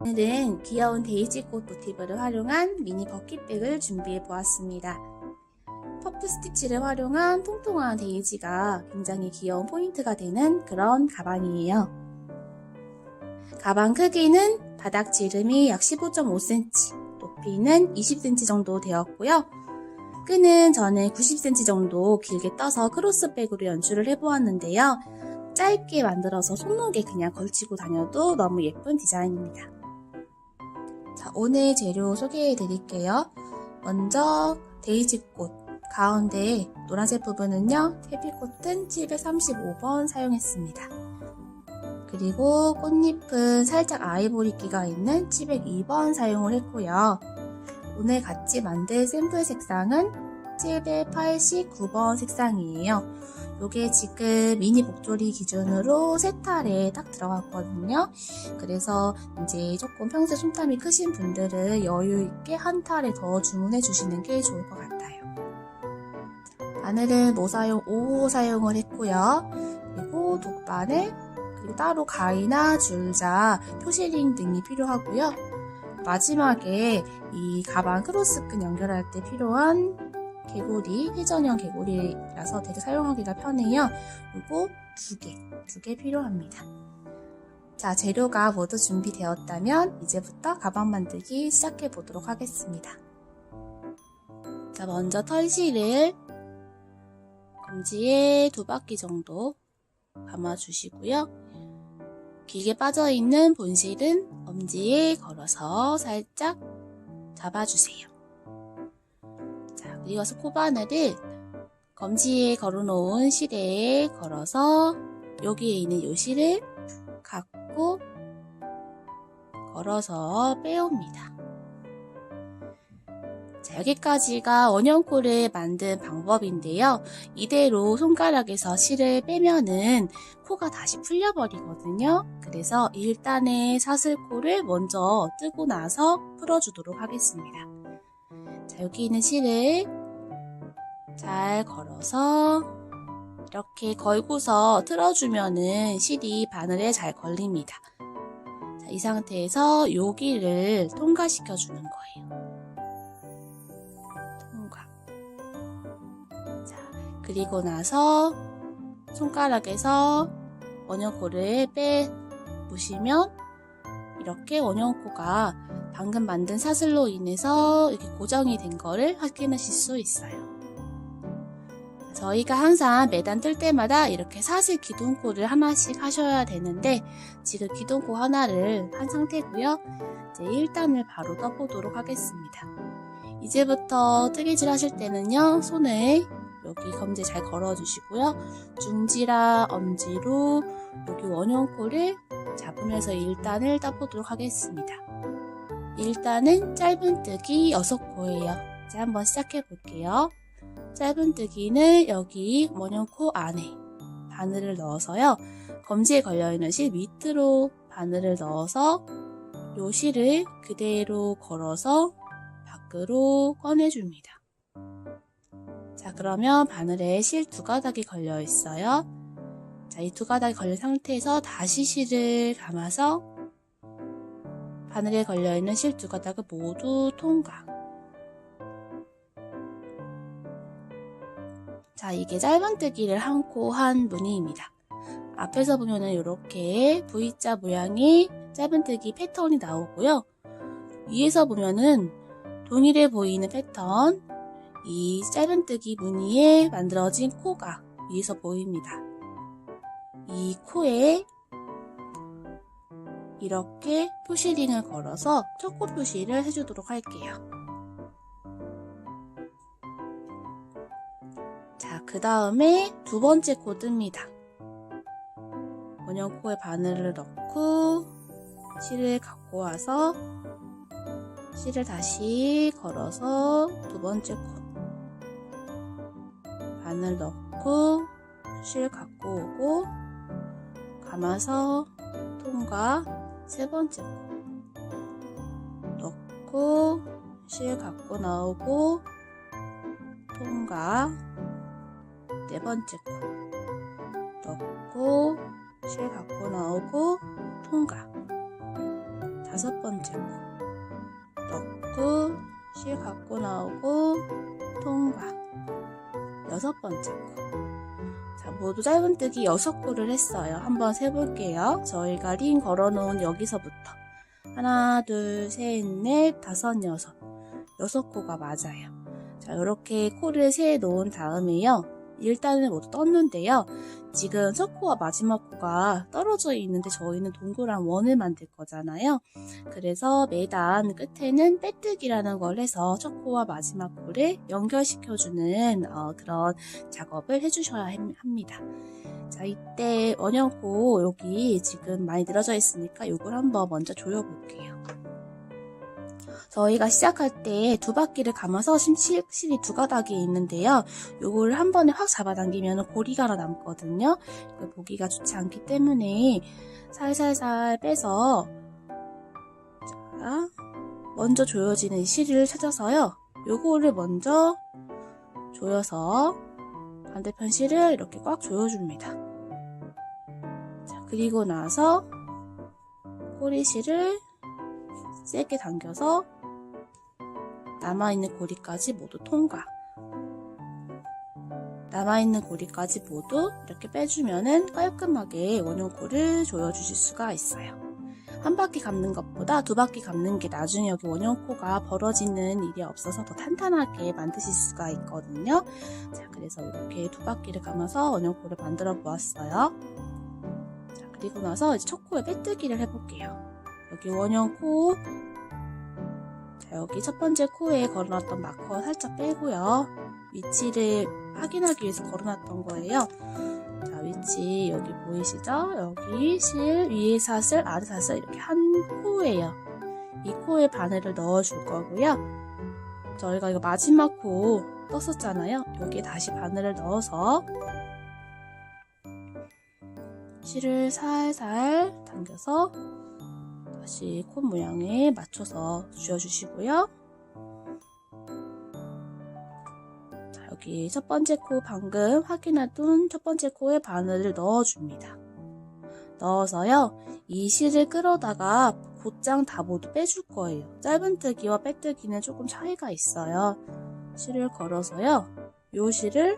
오늘은 귀여운 데이지꽃 모티브를 활용한 미니 버킷백을 준비해 보았습니다. 퍼프 스티치를 활용한 통통한 데이지가 굉장히 귀여운 포인트가 되는 그런 가방이에요. 가방 크기는 바닥 지름이 약 15.5cm, 높이는 20cm 정도 되었고요. 끈은 저는 90cm 정도 길게 떠서 크로스백으로 연출을 해보았는데요. 짧게 만들어서 손목에 그냥 걸치고 다녀도 너무 예쁜 디자인입니다. 자, 오늘 재료 소개해 드릴게요. 먼저 데이지꽃 가운데 노란색 부분은요, 헤비코튼 735번 사용했습니다. 그리고 꽃잎은 살짝 아이보리기가 있는 702번 사용을 했고요. 오늘 같이 만들 샘플 색상은 789번 색상이에요. 요게 지금 미니 목도리 기준으로 3탈에 딱 들어갔거든요. 그래서 이제 조금 평소에 손땀이 크신 분들은 여유있게 한 탈에 더 주문해 주시는 게 좋을 것 같아요. 바늘은 모사용 5호 사용을 했고요. 그리고 독바늘, 그리고 따로 가위나 줄자, 표시링 등이 필요하고요. 마지막에 이 가방 크로스끈 연결할 때 필요한 개구리, 회전형 개구리라서 되게 사용하기가 편해요. 요거 두 개 필요합니다. 자, 재료가 모두 준비되었다면 이제부터 가방 만들기 시작해 보도록 하겠습니다. 자, 먼저 털실을 검지에 2바퀴 정도 감아주시고요. 길게 빠져있는 본실은 엄지에 걸어서 살짝 잡아주세요. 자, 그리고 코바늘을 검지에 걸어놓은 실에 걸어서 여기에 있는 요 실을 갖고 걸어서 빼옵니다. 자, 여기까지가 원형코를 만든 방법인데요. 이대로 손가락에서 실을 빼면은 코가 다시 풀려버리거든요. 그래서 1단의 사슬코를 먼저 뜨고 나서 풀어주도록 하겠습니다. 자, 여기 있는 실을 잘 걸어서 이렇게 걸고서 틀어주면은 실이 바늘에 잘 걸립니다. 자, 이 상태에서 여기를 통과시켜주는 거예요. 그리고 나서 손가락에서 원형코를 빼보시면 이렇게 원형코가 방금 만든 사슬로 인해서 이렇게 고정이 된 거를 확인하실 수 있어요. 저희가 항상 매단 뜰 때마다 이렇게 사슬 기둥코를 하나씩 하셔야 되는데 지금 기둥코 하나를 한 상태고요. 이제 1단을 바로 떠보도록 하겠습니다. 이제부터 뜨개질 하실 때는요, 손을 여기 검지에 잘 걸어주시고요. 중지랑 엄지로 여기 원형코를 잡으면서 1단을 따보도록 하겠습니다. 1단은 짧은뜨기 6코예요. 이제 한번 시작해 볼게요. 짧은뜨기는 여기 원형코 안에 바늘을 넣어서요. 검지에 걸려있는 실 밑으로 바늘을 넣어서 요 실을 그대로 걸어서 밖으로 꺼내줍니다. 자, 그러면 바늘에 실 2가닥이 걸려 있어요. 자, 이 2가닥이 걸린 상태에서 다시 실을 감아서 바늘에 걸려 있는 실 2가닥을 모두 통과. 자, 이게 짧은뜨기를 한 코 한 무늬입니다. 앞에서 보면은 이렇게 V자 모양의 짧은뜨기 패턴이 나오고요. 위에서 보면은 동일해 보이는 패턴, 이 짧은뜨기 무늬에 만들어진 코가 위에서 보입니다. 이 코에 이렇게 표시링을 걸어서 첫 코 표시를 해주도록 할게요. 자, 그 다음에 2번째 코 뜹니다. 원형코에 바늘을 넣고 실을 갖고 와서 실을 다시 걸어서 2번째 코 바늘 넣고 실 갖고 오고 감아서 통과. 3번째 코 넣고 실 갖고 나오고 통과. 4번째 코 넣고 실 갖고 나오고 통과. 5번째 코 넣고 실 갖고 나오고 통과. 6번째 코. 자, 모두 짧은뜨기 6코를 했어요. 한번 세볼게요. 저희가 링 걸어놓은 여기서부터 하나, 둘, 셋, 넷, 다섯, 여섯. 6코가 맞아요. 자, 이렇게 코를 세 놓은 다음에요. 일단은 모두 떴는데요. 지금 첫 코와 마지막 코가 떨어져 있는데 저희는 동그란 원을 만들 거잖아요. 그래서 매단 끝에는 빼뜨기라는 걸 해서 첫 코와 마지막 코를 연결시켜주는 그런 작업을 해주셔야 합니다. 자, 이때 원형코 여기 지금 많이 늘어져 있으니까 이걸 한번 먼저 조여볼게요. 저희가 시작할 때 2바퀴를 감아서 실이 2가닥이 있는데요. 요거를 한 번에 확 잡아당기면 고리가 하나 남거든요. 보기가 좋지 않기 때문에 살살살 빼서 자, 먼저 조여지는 실을 찾아서요. 요거를 먼저 조여서 반대편 실을 이렇게 꽉 조여줍니다. 자, 그리고 나서 꼬리실을 세게 당겨서 남아있는 고리까지 모두 통과. 남아있는 고리까지 모두 이렇게 빼주면은 깔끔하게 원형코를 조여주실 수가 있어요. 한 바퀴 감는 것보다 2바퀴 감는 게 나중에 여기 원형코가 벌어지는 일이 없어서 더 탄탄하게 만드실 수가 있거든요. 자, 그래서 이렇게 2바퀴를 감아서 원형코를 만들어 보았어요. 자, 그리고 나서 이제 첫 코에 빼뜨기를 해볼게요. 여기 원형코, 자, 여기 첫 번째 코에 걸어놨던 마커 살짝 빼고요. 위치를 확인하기 위해서 걸어놨던 거예요. 자, 위치 여기 보이시죠? 여기 실, 위에 사슬, 아래 사슬 이렇게 한 코예요. 이 코에 바늘을 넣어줄 거고요. 저희가 이거 마지막 코 떴었잖아요. 여기에 다시 바늘을 넣어서 실을 살살 당겨서 다시 코 모양에 맞춰서 쥐어주시고요. 자, 여기 첫 번째 코 방금 확인하던 첫 번째 코에 바늘을 넣어줍니다. 넣어서요. 이 실을 끌어다가 곧장 다 모두 빼줄 거예요. 짧은뜨기와 빼뜨기는 조금 차이가 있어요. 실을 걸어서요. 요 실을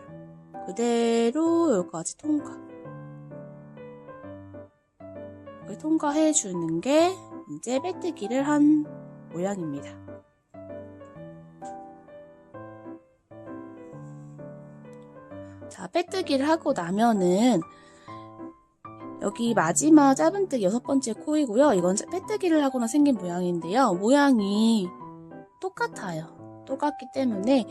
그대로 여기까지 통과. 이렇게 통과해 주는 게 이제 빼뜨기를 한 모양입니다. 자, 빼뜨기를 하고 나면은 여기 마지막 짧은뜨기 6번째 코이고요. 이건 빼뜨기를 하거나 생긴 모양인데요. 모양이 똑같아요. 똑같기 때문에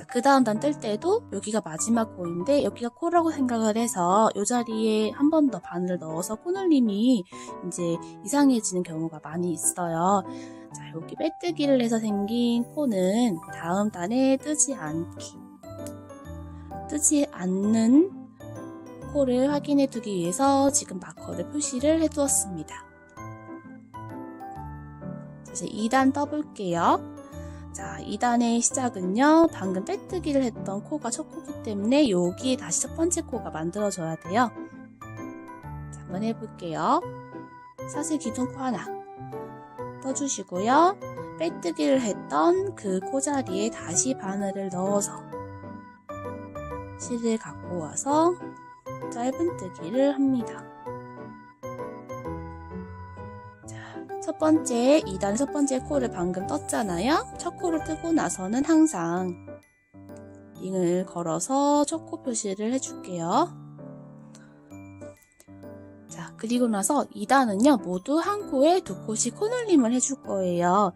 그 다음 단 뜰 때도 여기가 마지막 코인데 여기가 코라고 생각을 해서 이 자리에 한 번 더 바늘을 넣어서 코늘림이 이제 이상해지는 경우가 많이 있어요. 자, 여기 빼뜨기를 해서 생긴 코는 다음 단에 뜨지 않는 코를 확인해 두기 위해서 지금 마커를 표시를 해 두었습니다. 이제 2단 떠볼게요. 자, 2단의 시작은요. 방금 빼뜨기를 했던 코가 첫 코기 때문에 여기에 다시 첫 번째 코가 만들어져야 돼요. 자, 한번 해볼게요. 사슬 기둥코 하나 떠주시고요. 빼뜨기를 했던 그 코 자리에 다시 바늘을 넣어서 실을 갖고 와서 짧은뜨기를 합니다. 첫 번째 2단 첫 번째 코를 방금 떴잖아요. 첫 코를 뜨고 나서는 항상 링을 걸어서 첫 코 표시를 해줄게요. 자, 그리고 나서 2단은요 모두 한 코에 2코씩 코늘림을 해줄 거예요.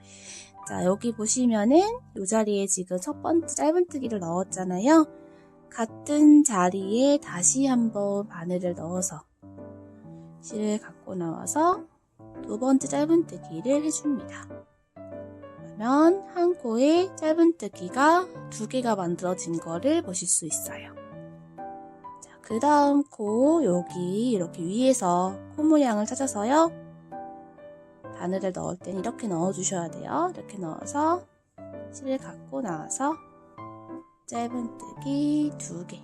자, 여기 보시면은 이 자리에 지금 첫 번째 짧은뜨기를 넣었잖아요. 같은 자리에 다시 한번 바늘을 넣어서 실을 갖고 나와서 두 번째 짧은뜨기를 해줍니다. 그러면 한 코에 짧은뜨기가 2개가 만들어진 거를 보실 수 있어요. 자, 그 다음 코 여기 이렇게 위에서 코 모양을 찾아서요. 바늘을 넣을 땐 이렇게 넣어주셔야 돼요. 이렇게 넣어서 실을 갖고 나와서 짧은뜨기 2개.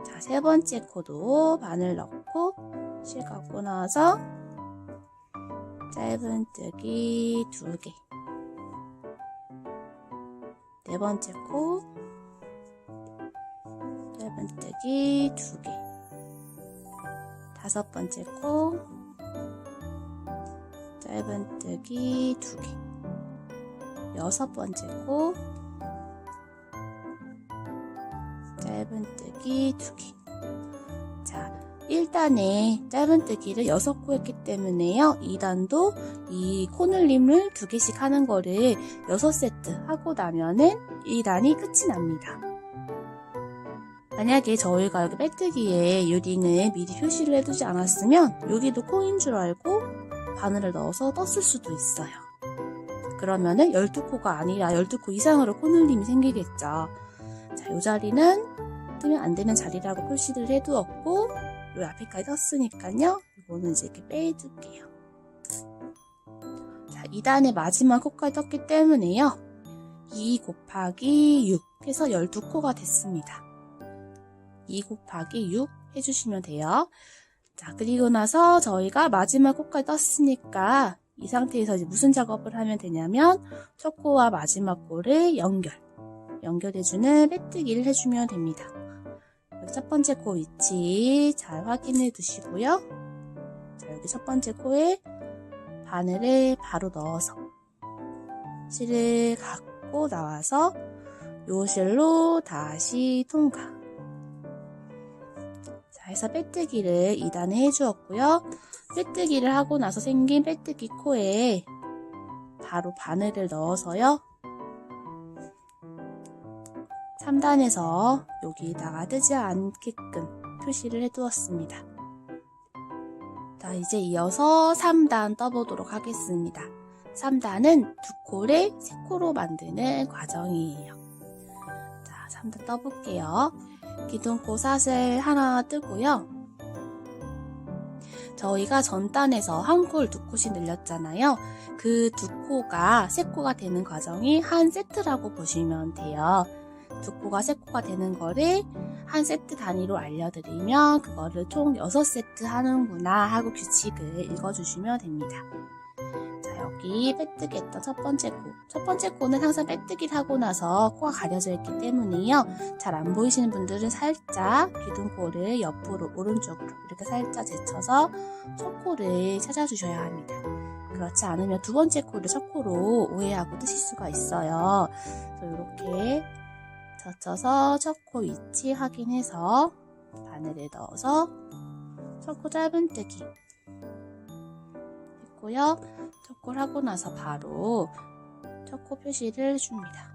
자, 세 번째 코도 바늘 넣고 실 갖고 나서 짧은뜨기 2개, 네 번째 코 짧은뜨기 2개, 다섯 번째 코 짧은뜨기 2개, 여섯 번째 코 짧은뜨기 2개. 자, 1단에 짧은뜨기를 6코 했기 때문에요. 2단도 이 코늘림을 2개씩 하는 거를 6세트 하고 나면은 2단이 끝이 납니다. 만약에 저희가 여기 빼뜨기에 유링을 미리 표시를 해두지 않았으면 여기도 코인 줄 알고 바늘을 넣어서 떴을 수도 있어요. 그러면은 12코가 아니라 12코 이상으로 코늘림이 생기겠죠. 자, 이 자리는 뜨면 안 되는 자리라고 표시를 해두었고, 요 앞에까지 떴으니까요. 이거는 이제 이렇게 빼둘게요. 자, 2단의 마지막 코까지 떴기 때문에요. 2 곱하기 6 해서 12코가 됐습니다. 2 곱하기 6 해주시면 돼요. 자, 그리고 나서 저희가 마지막 코까지 떴으니까 이 상태에서 이제 무슨 작업을 하면 되냐면 첫 코와 마지막 코를 연결해주는 빼뜨기를 해주면 됩니다. 여기 첫 번째 코 위치 잘 확인해 두시고요. 자, 여기 첫 번째 코에 바늘을 바로 넣어서 실을 갖고 나와서 요 실로 다시 통과. 자, 해서 빼뜨기를 2단에 해주었고요. 빼뜨기를 하고 나서 생긴 빼뜨기 코에 바로 바늘을 넣어서요. 3단에서 여기다가 뜨지 않게끔 표시를 해두었습니다. 자, 이제 이어서 3단 떠보도록 하겠습니다. 3단은 2코를 3코로 만드는 과정이에요. 자, 3단 떠볼게요. 기둥코 사슬 하나 뜨고요. 저희가 전단에서 한 콜 2콧이 늘렸잖아요. 그 2코가 3코가 되는 과정이 한 세트라고 보시면 돼요. 2코가 3코가 되는 거를 한 세트 단위로 알려드리면 그거를 총 6세트 하는구나 하고 규칙을 읽어주시면 됩니다. 자, 여기 빼뜨기 했던 첫 번째 코. 첫 번째 코는 항상 빼뜨기를 하고 나서 코가 가려져 있기 때문에요. 잘 안 보이시는 분들은 살짝 기둥코를 옆으로 오른쪽으로 이렇게 살짝 제쳐서 첫 코를 찾아주셔야 합니다. 그렇지 않으면 두 번째 코를 첫 코로 오해하고 뜨실 수가 있어요. 그래서 이렇게 젖혀서 첫 코 위치 확인해서 바늘을 넣어서 첫 코 짧은뜨기 했고요. 첫 코를 하고 나서 바로 첫 코 표시를 줍니다.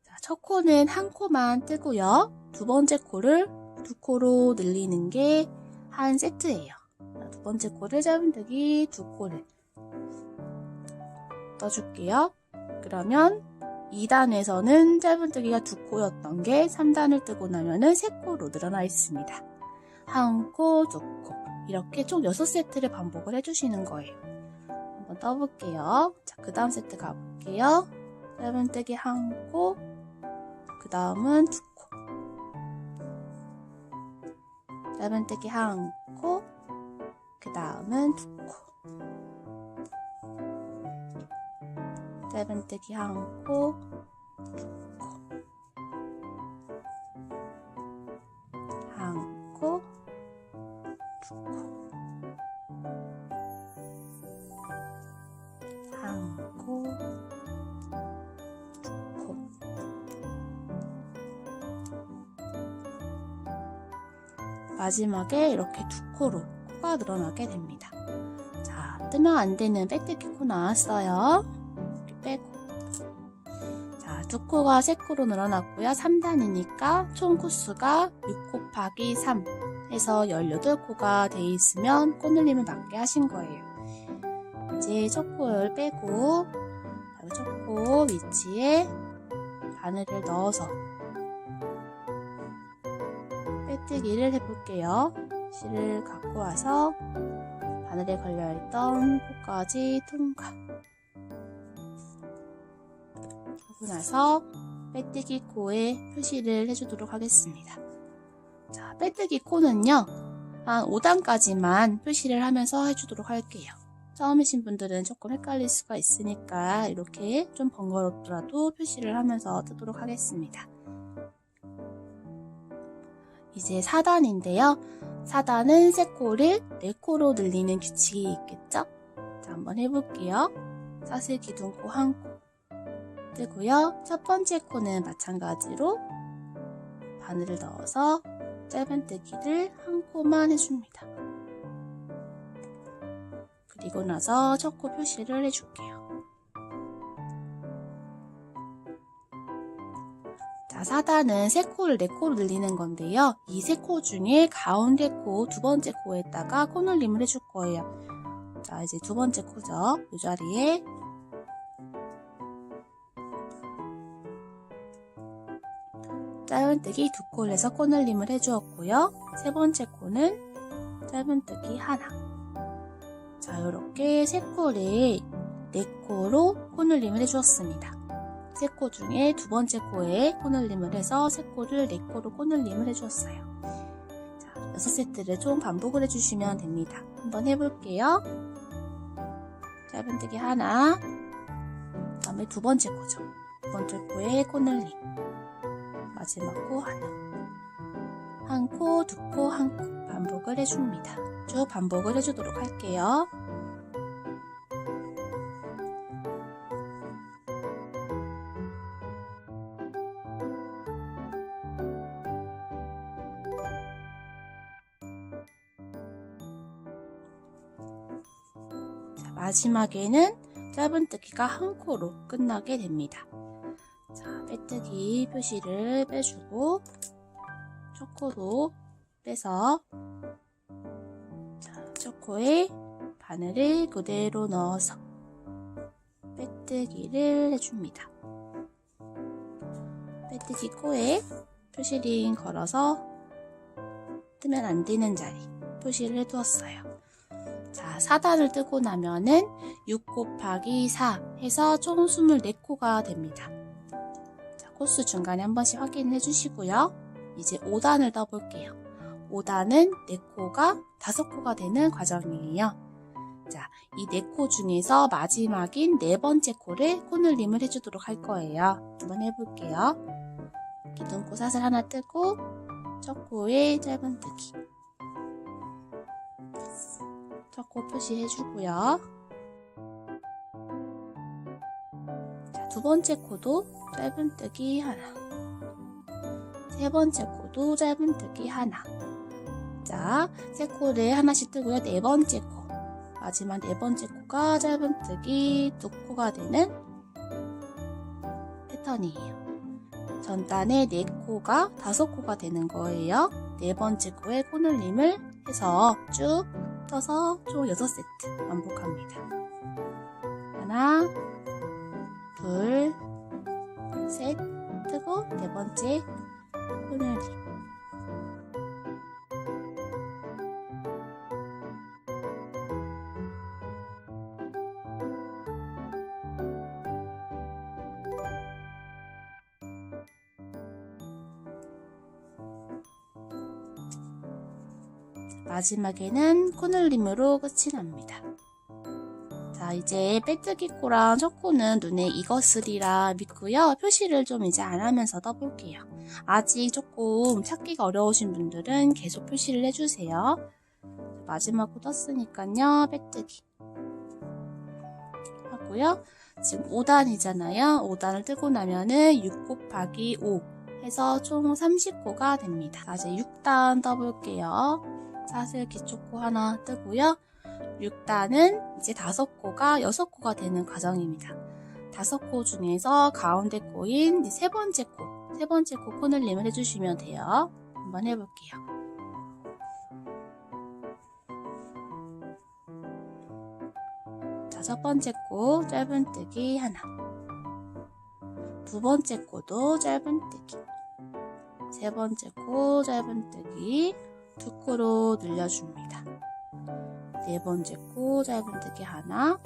자, 첫 코는 한 코만 뜨고요. 두 번째 코를 2코로 늘리는 게 한 세트예요. 자, 두 번째 코를 짧은뜨기 2코를 떠줄게요. 그러면 2단에서는 짧은뜨기가 2코였던 게 3단을 뜨고 나면은 3코로 늘어나 있습니다. 한 코, 2코 이렇게 총 6세트를 반복을 해주시는 거예요. 한번 떠볼게요. 자, 그 다음 세트 가볼게요. 짧은뜨기 한 코, 그 다음은 2코, 짧은뜨기 한 코, 그 다음은 2코, 짧은뜨기 한 코, 2코, 한 코, 2코, 한 코, 2코. 마지막에 이렇게 2코로 코가 늘어나게 됩니다. 자, 뜨면 안 되는 빼뜨기 코 나왔어요. 빼고. 자, 2코가 3코로 늘어났고요. 3단이니까 총 코수가 6 곱하기 3 해서 18코가 돼 있으면 코늘림을 맞게 하신 거예요. 이제 첫 코를 빼고 첫 코 위치에 바늘을 넣어서 빼뜨기를 해볼게요. 실을 갖고 와서 바늘에 걸려있던 코까지 통과. 하고 나서 빼뜨기 코에 표시를 해주도록 하겠습니다. 자, 빼뜨기 코는요, 한 5단까지만 표시를 하면서 해주도록 할게요. 처음이신 분들은 조금 헷갈릴 수가 있으니까 이렇게 좀 번거롭더라도 표시를 하면서 뜨도록 하겠습니다. 이제 4단인데요. 4단은 세 코를 4코로 늘리는 규칙이 있겠죠? 자, 한번 해볼게요. 사슬 기둥코 한 코 뜨고요. 첫 번째 코는 마찬가지로 바늘을 넣어서 짧은뜨기를 한 코만 해줍니다. 그리고 나서 첫 코 표시를 해줄게요. 자, 4단은 세 코를 4코로 늘리는 건데요. 이 세 코 중에 가운데 코, 두 번째 코에다가 코늘림을 해줄 거예요. 자, 이제 두 번째 코죠. 이 자리에 짧은뜨기 2코를 해서 코늘림을 해주었고요. 세 번째 코는 짧은뜨기 하나. 자, 이렇게 세 코를 4코로 코늘림을 해주었습니다. 세 코 중에 두 번째 코에 코늘림을 해서 세 코를 4코로 코늘림을 해주었어요. 자, 6세트를 총 반복을 해주시면 됩니다. 한번 해볼게요. 짧은뜨기 하나, 그 다음에 두 번째 코죠. 두 번째 코에 코늘림, 마지막 코 하나, 한 코, 두 코, 한 코 반복을 해줍니다. 쭉 반복을 해주도록 할게요. 자, 마지막에는 짧은뜨기가 한 코로 끝나게 됩니다. 자, 빼뜨기 표시를 빼주고 첫 코로 빼서 첫 코에 바늘을 그대로 넣어서 빼뜨기를 해줍니다. 빼뜨기 코에 표시링 걸어서 뜨면 안 되는 자리 표시를 해두었어요. 자, 4단을 뜨고 나면은 6 곱하기 4 해서 총 24코가 됩니다. 자, 코수 중간에 한 번씩 확인해 주시고요. 이제 5단을 떠볼게요. 5단은 4코가 5코가 되는 과정이에요. 자, 이 4코 중에서 마지막인 네 번째 코를 코늘림을 해주도록 할 거예요. 한번 해볼게요. 기둥코 사슬 하나 뜨고 첫 코에 짧은뜨기, 첫 코 표시해주고요. 자, 두 번째 코도 짧은뜨기 하나, 세 번째 코도 짧은뜨기 하나. 자, 세 코를 하나씩 뜨고요. 네 번째 코, 마지막 네 번째 코가 짧은뜨기 2코가 되는 패턴이에요. 전단에 4코가 5코가 되는 거예요. 네 번째 코에 코늘림을 해서 쭉 떠서 총 6세트 반복합니다. 하나, 둘, 셋 뜨고 네 번째 코늘림. 마지막에는 코늘림으로 끝이 납니다. 자, 이제 빼뜨기 코랑 첫 코는 눈에 익었으리라 믿고요. 표시를 좀 이제 안 하면서 떠볼게요. 아직 조금 찾기가 어려우신 분들은 계속 표시를 해주세요. 마지막 코 떴으니까요. 빼뜨기 하고요. 지금 5단이잖아요. 5단을 뜨고 나면은 6 곱하기 5 해서 총 30코가 됩니다. 자, 이제 6단 떠볼게요. 사슬 기초코 하나 뜨고요. 6단은 이제 5코가 6코가 되는 과정입니다. 5코 중에서 가운데 코인 세 번째 코 코늘림을 해주시면 돼요. 한번 해볼게요. 자, 첫 번째 코 짧은뜨기 하나, 두 번째 코도 짧은뜨기, 세 번째 코 짧은뜨기 2코로 늘려줍니다. 네 번째 코 짧은뜨기 하나,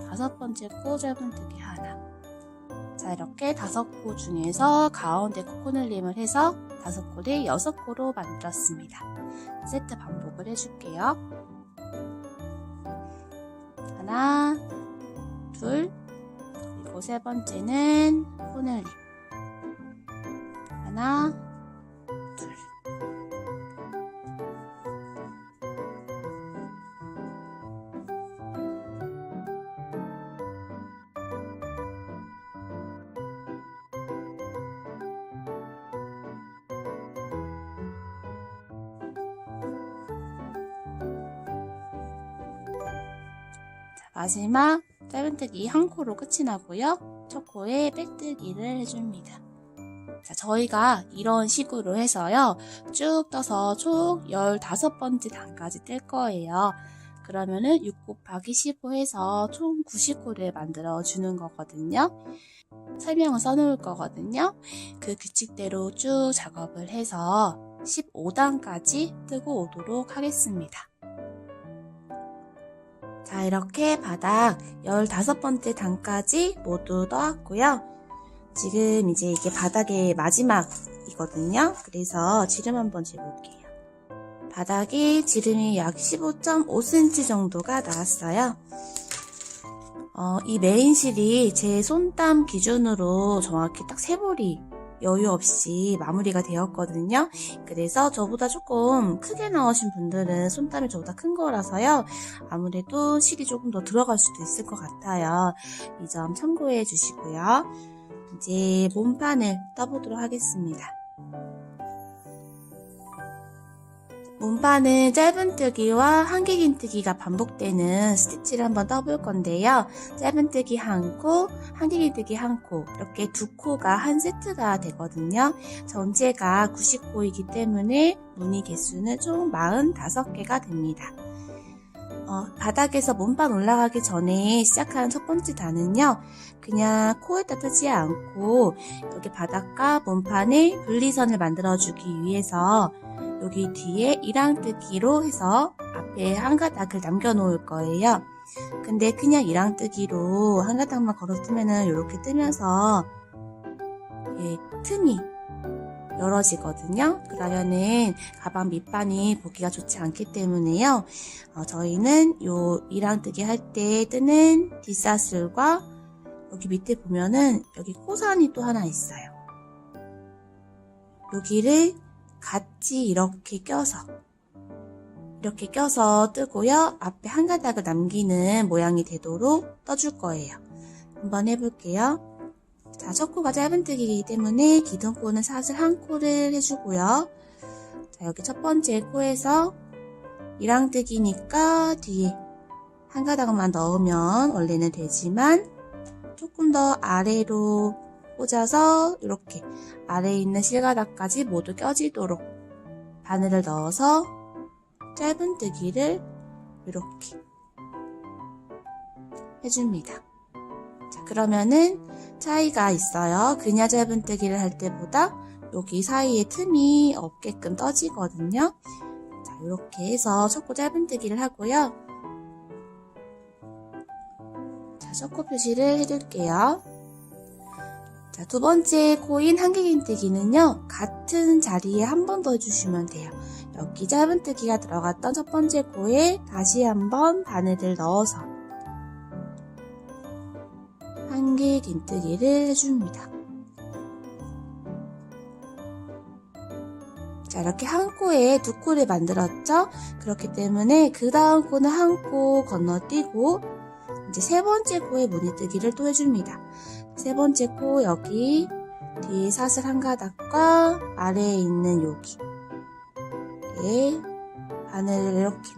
다섯 번째 코 짧은뜨기 하나. 자, 이렇게 5코 중에서 가운데 코 코늘림을 해서 5코를 6코로 만들었습니다. 세트 반복을 해줄게요. 하나, 둘, 그리고 세 번째는 코늘림. 하나, 둘. 마지막 짧은뜨기 한 코로 끝이 나고요. 첫 코에 빼뜨기를 해줍니다. 자, 저희가 이런 식으로 해서요. 쭉 떠서 총 15번째 단까지 뜰 거예요. 그러면은 6 곱하기 15 해서 총 90코를 만들어 주는 거거든요. 설명을 써놓을 거거든요. 그 규칙대로 쭉 작업을 해서 15단까지 뜨고 오도록 하겠습니다. 자, 이렇게 바닥 15번째 단까지 모두 떠왔고요. 지금 이제 이게 바닥의 마지막이거든요. 그래서 지름 한번 재볼게요. 바닥에 지름이 약 15.5cm 정도가 나왔어요. 이 메인실이 제 손땀 기준으로 정확히 딱 3볼이 여유 없이 마무리가 되었거든요. 그래서 저보다 조금 크게 나오신 분들은 손땀이 저보다 큰 거라서요. 아무래도 실이 조금 더 들어갈 수도 있을 것 같아요. 이 점 참고해 주시고요. 이제 몸판을 떠보도록 하겠습니다. 몸판은 짧은뜨기와 한길긴뜨기가 반복되는 스티치를 한번 떠볼 건데요. 짧은뜨기 한 코, 한길긴뜨기 한 코, 이렇게 2코가 한 세트가 되거든요. 전체가 90코이기 때문에 무늬 개수는 총 45개가 됩니다. 바닥에서 몸판 올라가기 전에 시작하는 첫 번째 단은요. 그냥 코에다 뜨지 않고 여기 바닥과 몸판의 분리선을 만들어주기 위해서 여기 뒤에 이랑뜨기로 해서 앞에 한 가닥을 남겨놓을 거예요. 근데 그냥 이랑뜨기로 한 가닥만 걸어두면은 이렇게 뜨면서 틈이 열어지거든요. 그러면은 가방 밑판이 보기가 좋지 않기 때문에요. 저희는 요 이랑뜨기 할 때 뜨는 뒷사슬과 여기 밑에 보면은 여기 코선이 또 하나 있어요. 여기를 같이 이렇게 껴서 뜨고요. 앞에 한 가닥을 남기는 모양이 되도록 떠줄 거예요. 한번 해볼게요. 자, 첫 코가 짧은뜨기이기 때문에 기둥코는 사슬 한 코를 해주고요. 자, 여기 첫 번째 코에서 이랑뜨기니까 뒤에 한 가닥만 넣으면 원래는 되지만 조금 더 아래로 꽂아서 이렇게 아래에 있는 실가닥까지 모두 껴지도록 바늘을 넣어서 짧은뜨기를 이렇게 해줍니다. 자, 그러면은 차이가 있어요. 그냥 짧은뜨기를 할 때보다 여기 사이에 틈이 없게끔 떠지거든요. 자, 이렇게 해서 첫 코 짧은뜨기를 하고요. 자, 첫 코 표시를 해둘게요. 자, 두 번째 코인 한길긴뜨기는요. 같은 자리에 한 번 더 해주시면 돼요. 여기 짧은뜨기가 들어갔던 첫 번째 코에 다시 한번 바늘을 넣어서 한길긴뜨기를 해줍니다. 자, 이렇게 한 코에 2코를 만들었죠? 그렇기 때문에 그 다음 코는 한 코 건너뛰고 이제 세 번째 코에 무늬뜨기를 또 해줍니다. 세 번째 코 여기 뒤에 사슬 한 가닥과 아래에 있는 여기에 바늘을 이렇게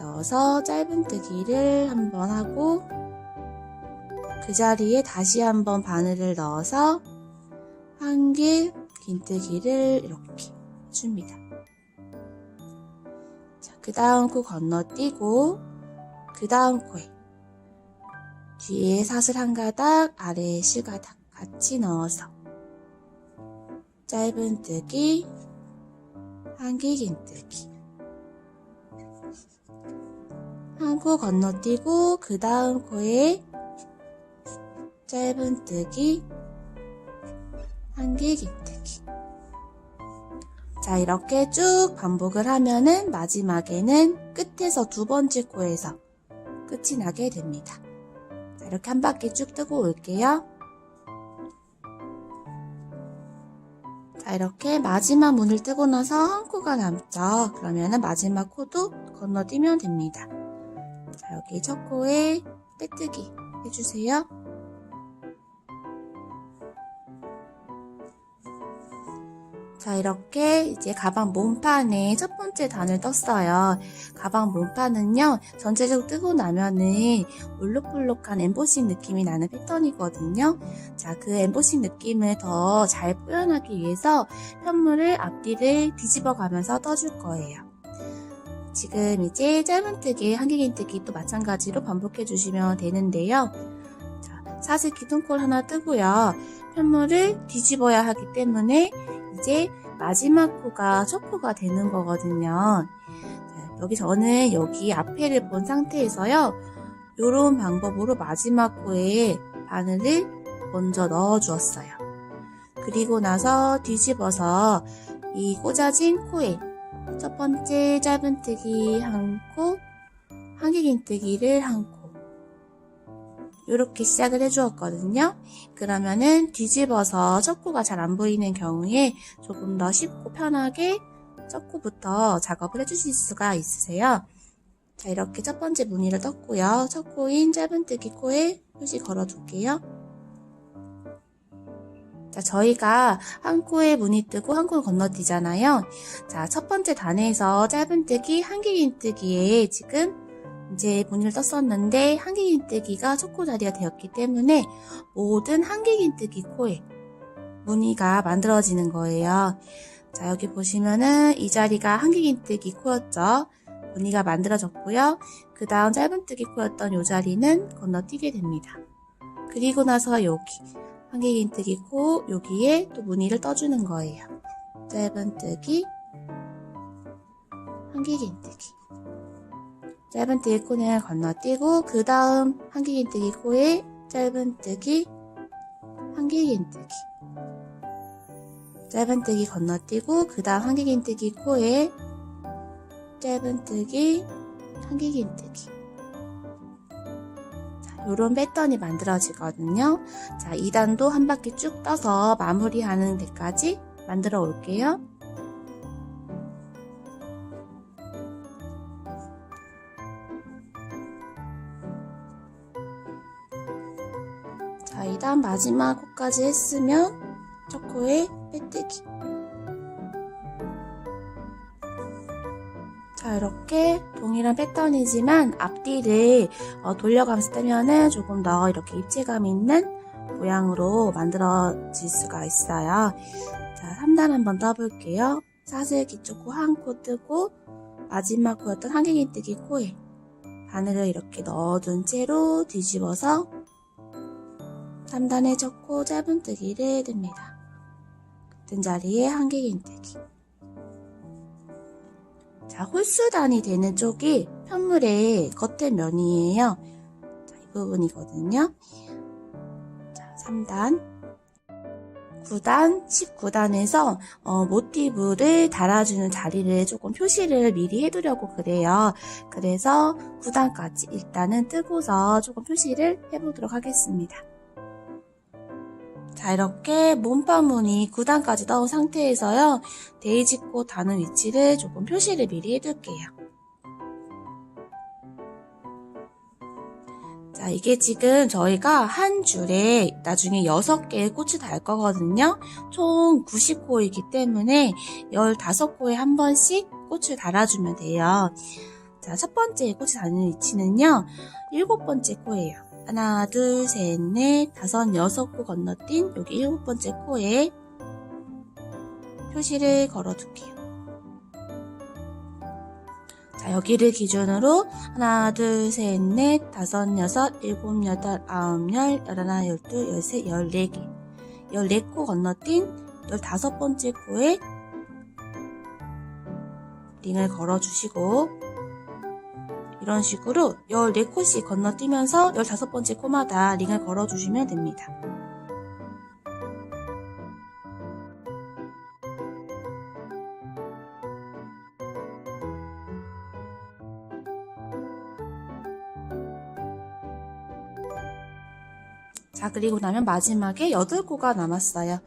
넣어서 짧은뜨기를 한번 하고 그 자리에 다시 한번 바늘을 넣어서 한길긴뜨기를 이렇게 해줍니다. 자, 그 다음 코 건너뛰고 그 다음 코에 뒤에 사슬 한 가닥, 아래에 실가닥 같이 넣어서 짧은뜨기, 한길긴뜨기 한 코 건너뛰고 그 다음 코에 짧은뜨기, 한길긴뜨기. 자, 이렇게 쭉 반복을 하면은 마지막에는 끝에서 두 번째 코에서 끝이 나게 됩니다. 자, 이렇게 한 바퀴 쭉 뜨고 올게요. 자, 이렇게 마지막 문을 뜨고 나서 한 코가 남죠. 그러면은 마지막 코도 건너뛰면 됩니다. 자, 여기 첫 코에 빼뜨기 해주세요. 자, 이렇게 이제 가방 몸판에 첫 번째 단을 떴어요. 가방 몸판은요, 전체적으로 뜨고 나면은 울룩불룩한 엠보싱 느낌이 나는 패턴이거든요. 자, 그 엠보싱 느낌을 더 잘 표현하기 위해서 편물을 앞뒤를 뒤집어 가면서 떠줄 거예요. 지금 이제 짧은뜨기, 한길긴뜨기 또 마찬가지로 반복해 주시면 되는데요. 자, 사슬 기둥콜 하나 뜨고요. 편물을 뒤집어야 하기 때문에 이제 마지막 코가 첫 코가 되는 거거든요. 자, 여기 저는 여기 앞에를 본 상태에서요. 이런 방법으로 마지막 코에 바늘을 먼저 넣어 주었어요. 그리고 나서 뒤집어서 이 꽂아진 코에 첫 번째 짧은뜨기 한 코, 한길긴뜨기를 한 코. 이렇게 시작을 해주었거든요. 그러면은 뒤집어서 첫 코가 잘 안 보이는 경우에 조금 더 쉽고 편하게 첫 코부터 작업을 해주실 수가 있으세요. 자, 이렇게 첫 번째 무늬를 떴고요. 첫 코인 짧은뜨기 코에 표시 걸어둘게요. 자, 저희가 한 코에 무늬 뜨고 한 코를 건너뛰잖아요. 자, 첫 번째 단에서 짧은뜨기, 한길긴뜨기에 지금 이제 무늬를 떴었는데 한길긴뜨기가 첫 코 자리가 되었기 때문에 모든 한길긴뜨기 코에 무늬가 만들어지는 거예요. 자, 여기 보시면은 이 자리가 한길긴뜨기 코였죠. 무늬가 만들어졌고요. 그 다음 짧은뜨기 코였던 이 자리는 건너뛰게 됩니다. 그리고 나서 여기 한길긴뜨기 코 여기에 또 무늬를 떠주는 거예요. 짧은뜨기, 한길긴뜨기. 짧은뜨기 코는 건너뛰고 그 다음 한길긴뜨기 코에 짧은뜨기, 한길긴뜨기. 짧은뜨기 건너뛰고 그 다음 한길긴뜨기 코에 짧은뜨기, 한길긴뜨기. 요런 패턴이 만들어지거든요. 자, 2단도 한 바퀴 쭉 떠서 마무리하는 데까지 만들어 올게요. 자, 2단 마지막 코까지 했으면 첫 코에 빼뜨기. 자, 이렇게 동일한 패턴이지만 앞뒤를 돌려가면서 뜨면은 조금 더 이렇게 입체감 있는 모양으로 만들어질 수가 있어요. 자, 3단 한번 떠볼게요. 사슬 기초 코 한 코 뜨고 마지막 코였던 한길긴뜨기 코에 바늘을 이렇게 넣어둔 채로 뒤집어서 3단의 첫 코 짧은뜨기를 듭니다. 같은 자리에 한길긴뜨기. 자, 홀수단이 되는 쪽이 편물의 겉에 면이에요. 자, 이 부분이거든요. 자, 3단, 9단, 19단에서 모티브를 달아주는 자리를 조금 표시를 미리 해두려고 그래요. 그래서 9단까지 일단은 뜨고서 조금 표시를 해보도록 하겠습니다. 자, 이렇게 몸판무늬 9단까지 넣은 상태에서요. 데이지꽃 다는 위치를 조금 표시를 미리 해둘게요. 자, 이게 지금 저희가 한 줄에 나중에 6개의 꽃이 달 거거든요. 총 90코이기 때문에 15코에 한 번씩 꽃을 달아주면 돼요. 자, 첫 번째 꽃이 다는 위치는요. 7번째 코예요. 하나, 둘, 셋, 넷, 다섯, 6코 건너뛴 여기 7번째 코에 표시를 걸어둘게요. 자, 여기를 기준으로 하나, 둘, 셋, 넷, 다섯, 여섯, 일곱, 여덟, 아홉, 열, 열하나, 열둘, 열셋, 14개. 14코 건너뛴 15번째 코에 링을 걸어주시고 이런 식으로 14코씩 건너뛰면서 15번째 코마다 링을 걸어주시면 됩니다. 자, 그리고 나면 마지막에 8코가 남았어요.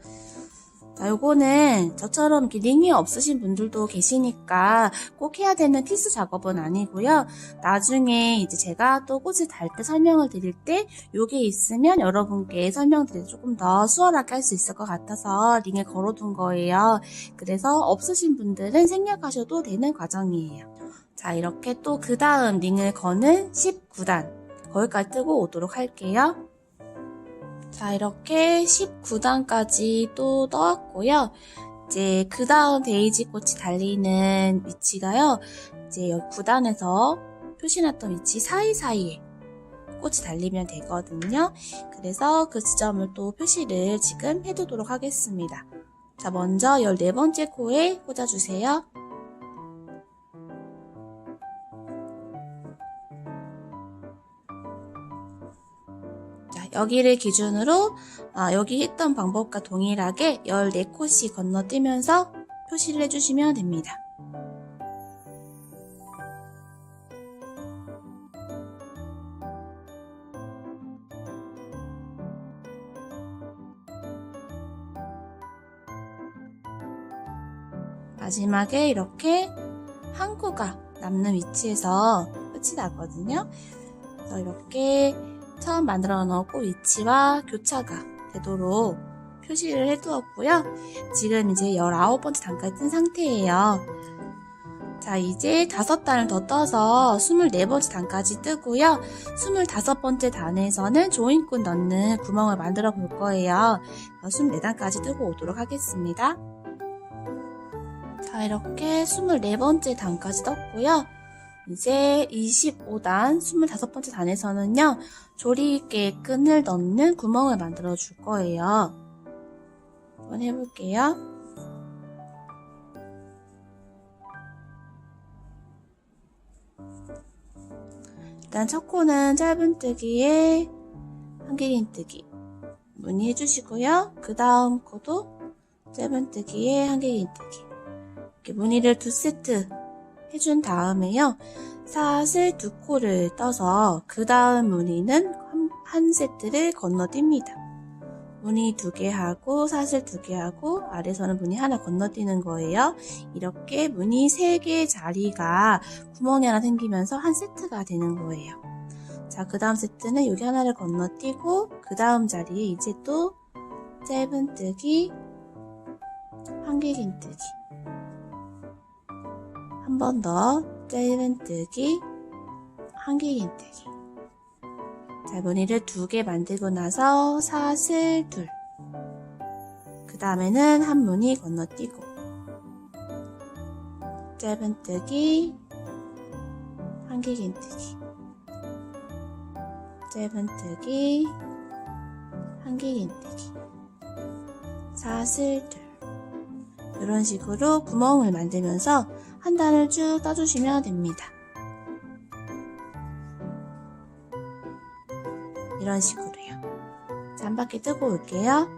자, 요거는 저처럼 이렇게 링이 없으신 분들도 계시니까 꼭 해야 되는 필수 작업은 아니고요. 나중에 이제 제가 또 꽃을 달 때 설명을 드릴 때 요게 있으면 여러분께 설명드릴 때 조금 더 수월하게 할 수 있을 것 같아서 링을 걸어둔 거예요. 그래서 없으신 분들은 생략하셔도 되는 과정이에요. 자, 이렇게 또 그 다음 링을 거는 19단 거기까지 뜨고 오도록 할게요. 자, 이렇게 19단까지 또 떠왔고요. 이제 그 다음 데이지 꽃이 달리는 위치가요. 이제 여기 9단에서 표시났던 위치 사이사이에 꽃이 달리면 되거든요. 그래서 그 지점을 또 표시를 지금 해두도록 하겠습니다. 자, 먼저 14번째 코에 꽂아주세요. 여기를 기준으로 여기 했던 방법과 동일하게 14콧이 건너뛰면서 표시를 해주시면 됩니다. 마지막에 이렇게 한 코가 남는 위치에서 끝이 나거든요. 그래서 이렇게 처음 만들어 놓은 꽃 위치와 교차가 되도록 표시를 해두었고요. 지금 이제 19번째 단까지 뜬 상태예요. 자, 이제 5단을 더 떠서 24번째 단까지 뜨고요. 25번째 단에서는 조인꽃 넣는 구멍을 만들어 볼 거예요. 24단까지 뜨고 오도록 하겠습니다. 자, 이렇게 24번째 단까지 떴고요. 이제 25단, 25번째 단에서는요, 조리개 끈을 넣는 구멍을 만들어 줄 거예요. 한번 해볼게요. 일단 첫 코는 짧은뜨기에 한길긴뜨기 무늬해주시고요. 그 다음 코도 짧은뜨기에 한길긴뜨기 이렇게 무늬를 2세트 해준 다음에요. 사슬 2코를 떠서 그 다음 무늬는 한 세트를 건너뜁니다. 무늬 2개 하고 사슬 2개 하고 아래서는 무늬 하나 건너뛰는 거예요. 이렇게 무늬 3개의 자리가 구멍이 하나 생기면서 한 세트가 되는 거예요. 자, 그 다음 세트는 여기 하나를 건너뛰고 그 다음 자리에 이제 또 짧은뜨기, 한길긴뜨기 한 번 더 짧은뜨기, 한길긴뜨기. 자, 무늬를 2개 만들고 나서 사슬 2. 그 다음에는 한 무늬 건너뛰고 짧은뜨기, 한길긴뜨기, 짧은뜨기, 한길긴뜨기, 사슬 2. 이런 식으로 구멍을 만들면서 한 단을 쭉 떠주시면 됩니다. 이런 식으로요. 자, 한 바퀴 뜨고 올게요.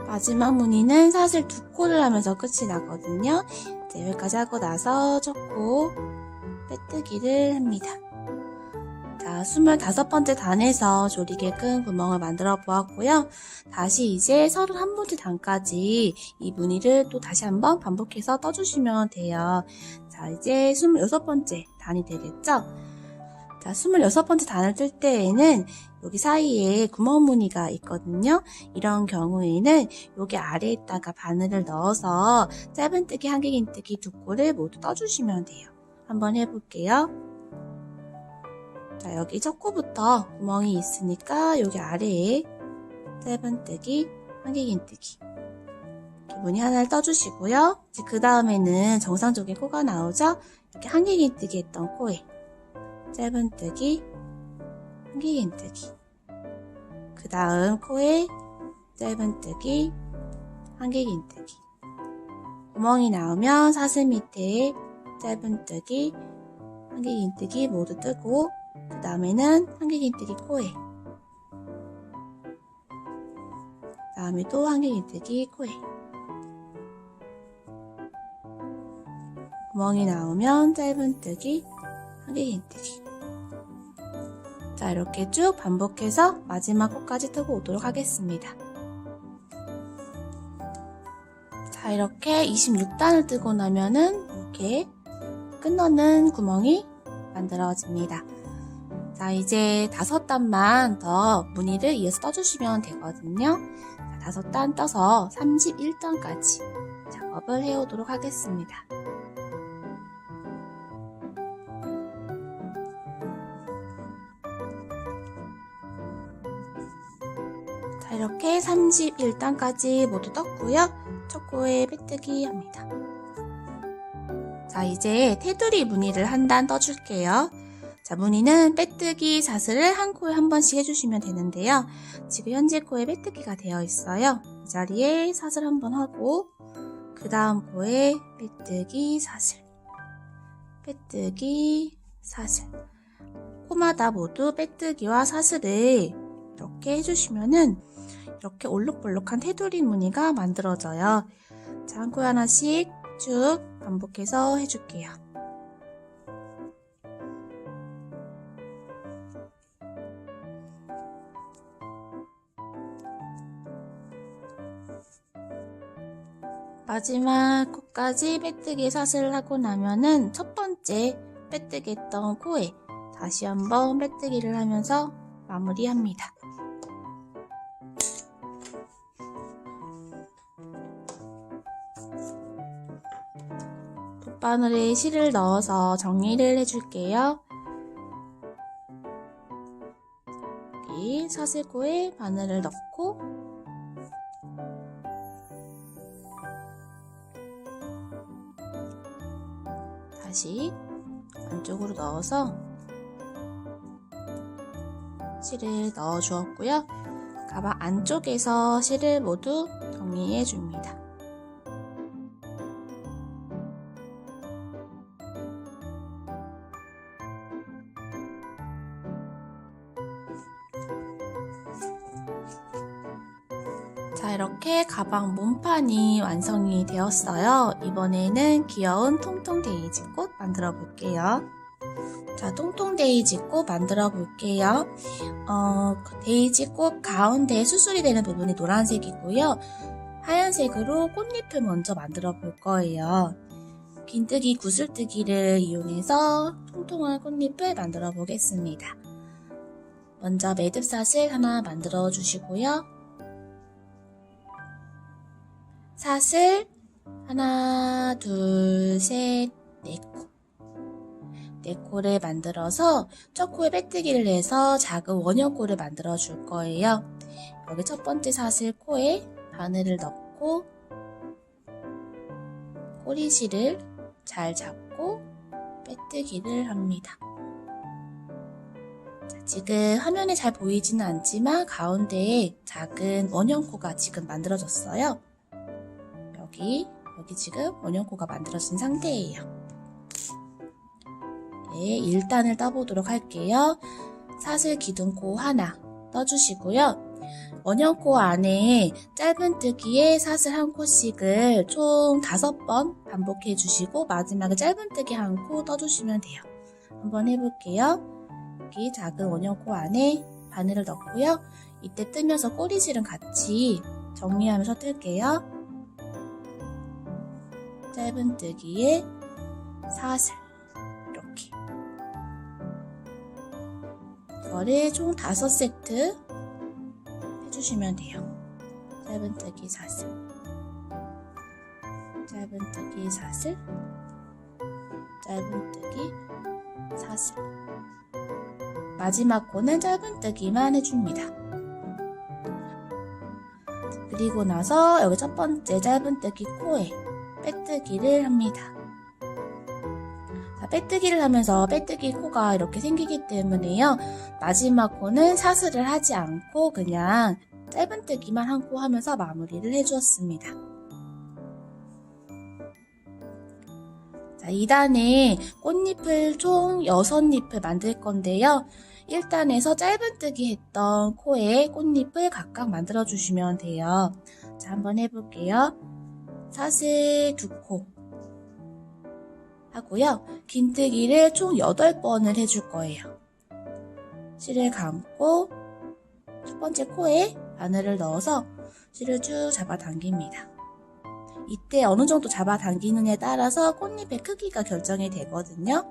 마지막 무늬는 사슬 2코를 하면서 끝이 나거든요. 이제 여기까지 하고 나서 첫 코 빼뜨기를 합니다. 자, 25번째 단에서 조리개 끈 구멍을 만들어 보았고요. 다시 이제 31번째 단까지 이 무늬를 또 다시 한번 반복해서 떠주시면 돼요. 자, 이제 26번째 단이 되겠죠? 자, 26번째 단을 뜰 때에는 여기 사이에 구멍 무늬가 있거든요. 이런 경우에는 여기 아래에다가 바늘을 넣어서 짧은뜨기, 한길긴뜨기 2코를 모두 떠주시면 돼요. 한번 해볼게요. 자, 여기 첫 코부터 구멍이 있으니까 여기 아래에 짧은뜨기, 한길긴뜨기 이렇게 무늬 하나를 떠주시고요. 이제 그 다음에는 정상적인 코가 나오죠? 이렇게 한길긴뜨기 했던 코에 짧은뜨기, 한길긴뜨기 그 다음 코에 짧은뜨기, 한길긴뜨기 구멍이 나오면 사슬 밑에 짧은뜨기, 한길긴뜨기 모두 뜨고 그 다음에는 한길긴뜨기 코에 그 다음에 또 한길긴뜨기 코에 구멍이 나오면 짧은뜨기, 한길긴뜨기 자, 이렇게 쭉 반복해서 마지막 코까지 뜨고 오도록 하겠습니다. 자, 이렇게 26단을 뜨고 나면은 이렇게 끝넣는 구멍이 만들어집니다. 자, 이제 5단만 더 무늬를 이어서 떠주시면 되거든요. 자, 5단 떠서 31단까지 작업을 해오도록 하겠습니다. 자, 이렇게 31단까지 모두 떴고요. 첫 코에 빼뜨기 합니다. 자, 이제 테두리 무늬를 한 단 떠줄게요. 자, 무늬는 빼뜨기 사슬을 한 코에 한 번씩 해주시면 되는데요. 지금 현재 코에 빼뜨기가 되어 있어요. 이 자리에 사슬 한 번 하고 그 다음 코에 빼뜨기 사슬, 빼뜨기 사슬. 코마다 모두 빼뜨기와 사슬을 이렇게 해주시면은 이렇게 올록볼록한 테두리 무늬가 만들어져요. 자, 한 코에 하나씩 쭉 반복해서 해줄게요. 마지막 코까지 빼뜨기 사슬을 하고 나면은 첫 번째 빼뜨기 했던 코에 다시 한번 빼뜨기를 하면서 마무리합니다. 돗바늘에 실을 넣어서 정리를 해줄게요. 여기 사슬코에 바늘을 넣고 다시 안쪽으로 넣어서 실을 넣어 주었고요. 가방 안쪽에서 실을 모두 정리해 줍니다. 자, 이렇게 가방 몸판이 완성이 되었어요. 이번에는 귀여운 통통 데이지꽃 만들어 볼게요. 자, 통통 데이지꽃 만들어 볼게요. 데이지꽃 가운데 수술이 되는 부분이 노란색이고요. 하얀색으로 꽃잎을 먼저 만들어 볼 거예요. 긴뜨기 구슬뜨기를 이용해서 통통한 꽃잎을 만들어 보겠습니다. 먼저 매듭사슬 하나 만들어 주시고요. 사슬 하나, 둘, 셋, 네 코. 네 코를 만들어서 첫 코에 빼뜨기를 해서 작은 원형코를 만들어 줄 거예요. 여기 첫 번째 사슬 코에 바늘을 넣고 꼬리실을 잘 잡고 빼뜨기를 합니다. 자, 지금 화면에 잘 보이지는 않지만 가운데에 작은 원형코가 지금 만들어졌어요. 여기 지금 원형코가 만들어진 상태예요. 네, 1단을 떠보도록 할게요. 사슬 기둥코 하나 떠주시고요. 원형코 안에 짧은뜨기에 사슬 한 코씩을 총 5번 반복해 주시고 마지막에 짧은뜨기 한 코 떠주시면 돼요. 한번 해볼게요. 여기 작은 원형코 안에 바늘을 넣고요. 이때 뜨면서 꼬리실은 같이 정리하면서 뜰게요. 짧은뜨기에 사슬 이렇게 이거를 총 5세트 해주시면 돼요. 짧은뜨기 사슬, 짧은뜨기 사슬, 짧은뜨기 사슬. 마지막 코는 짧은뜨기만 해줍니다. 그리고 나서 여기 첫 번째 짧은뜨기 코에 빼뜨기를 합니다. 자, 빼뜨기를 하면서 빼뜨기 코가 이렇게 생기기 때문에요. 마지막 코는 사슬을 하지 않고 그냥 짧은뜨기만 한 코 하면서 마무리를 해주었습니다. 자, 2단에 꽃잎을 총 6잎을 만들 건데요. 1단에서 짧은뜨기 했던 코에 꽃잎을 각각 만들어 주시면 돼요. 자, 한번 해볼게요. 사슬 2코 하고요. 긴뜨기를 총 8번을 해줄 거예요. 실을 감고 첫 번째 코에 바늘을 넣어서 실을 쭉 잡아당깁니다. 이때 어느 정도 잡아당기느냐에 따라서 꽃잎의 크기가 결정이 되거든요.